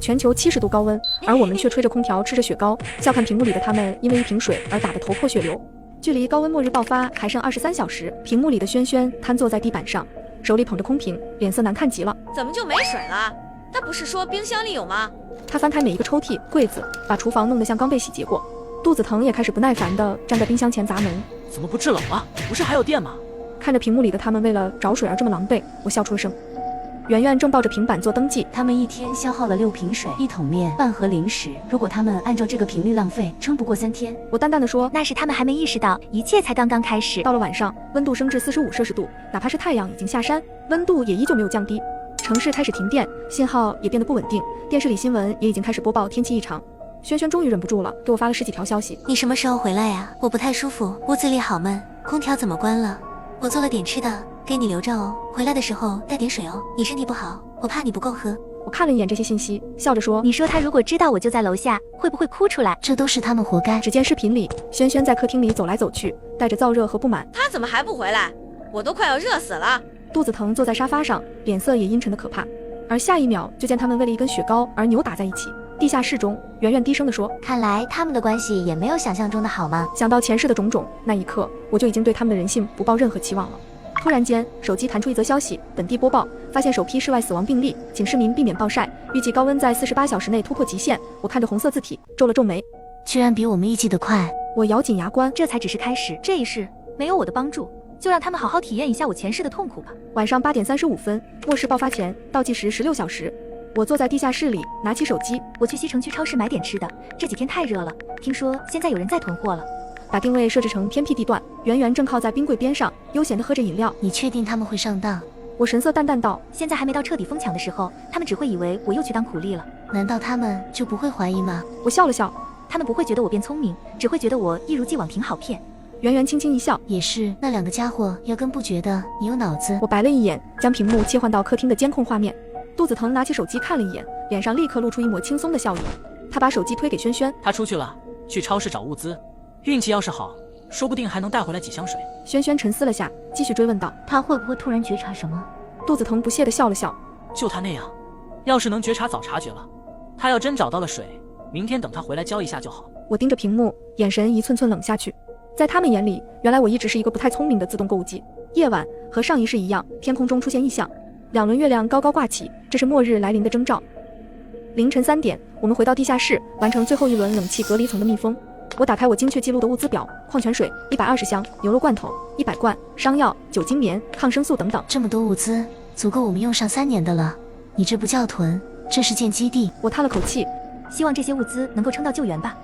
全球70度高温，而我们却吹着空调吃着雪糕，笑看屏幕里的他们因为一瓶水而打得头破血流。距离高温末日爆发还剩23小时，屏幕里的轩轩瘫坐在地板上，手里捧着空瓶，脸色难看极了。怎么就没水了？那不是说冰箱里有吗？他翻开每一个抽屉、柜子，把厨房弄得像刚被洗劫过。肚子疼也开始不耐烦地站在冰箱前砸门。怎么不制冷啊？不是还有电吗？看着屏幕里的他们为了找水而这么狼狈，我笑出了声。圆圆正抱着平板做登记，他们一天消耗了6瓶水、1桶面、半盒零食，如果他们按照这个频率浪费，撑不过3天。我淡淡的说，那是他们还没意识到，一切才刚刚开始。到了晚上，温度升至45摄氏度，哪怕是太阳已经下山，温度也依旧没有降低。城市开始停电，信号也变得不稳定，电视里新闻也已经开始播报天气异常。轩轩终于忍不住了，给我发了10几条消息。你什么时候回来呀？我不太舒服，屋子里好闷，空调怎么关了？我做了点吃的，给你留着哦。回来的时候带点水哦。你身体不好，我怕你不够喝。我看了一眼这些信息，笑着说，你说他如果知道我就在楼下，会不会哭出来？这都是他们活该。只见视频里，轩轩在客厅里走来走去，带着燥热和不满。他怎么还不回来？我都快要热死了。肚子疼坐在沙发上，脸色也阴沉的可怕。而下一秒，就见他们为了一根雪糕而扭打在一起。地下室中，圆圆低声地说，看来他们的关系也没有想象中的好吗？想到前世的种种，那一刻我就已经对他们的人性不抱任何期望了。突然间，手机弹出一则消息，本地播报发现首批室外死亡病例，请市民避免暴晒，预计高温在48小时内突破极限。我看着红色字体，皱了皱眉，居然比我们预计的快。我咬紧牙关，这才只是开始，这一世没有我的帮助，就让他们好好体验一下我前世的痛苦吧。晚上8点35分，末世爆发前倒计时16小时。我坐在地下室里，拿起手机，我去西城区超市买点吃的，这几天太热了，听说现在有人在囤货了。把定位设置成偏僻地段，圆圆正靠在冰柜边上，悠闲地喝着饮料。你确定他们会上当？我神色淡淡道，现在还没到彻底疯抢的时候，他们只会以为我又去当苦力了。难道他们就不会怀疑吗？我笑了笑，他们不会觉得我变聪明，只会觉得我一如既往挺好骗。圆圆轻轻一笑，也是，那2个家伙压根不觉得你有脑子。我白了一眼，将屏幕切换到客厅的监控画面。肚子疼拿起手机看了一眼，脸上立刻露出一抹轻松的笑意。他把手机推给轩轩，他出去了，去超市找物资，运气要是好，说不定还能带回来几箱水。轩轩沉思了下，继续追问道，他会不会突然觉察什么？肚子疼不屑地笑了笑，就他那样，要是能觉察早察觉了。他要真找到了水，明天等他回来浇一下就好。我盯着屏幕，眼神一寸寸冷下去。在他们眼里，原来我一直是一个不太聪明的自动购物机。夜晚和上一世一样，天空中出现异象，2轮月亮高高挂起，这是末日来临的征兆。凌晨3点，我们回到地下室，完成最后一轮冷气隔离层的密封。我打开我精确记录的物资表，矿泉水120箱，牛肉罐头100罐，伤药、酒精棉、抗生素等等。这么多物资，足够我们用上3年的了。你这不叫囤，这是建基地。我叹了口气，希望这些物资能够撑到救援吧。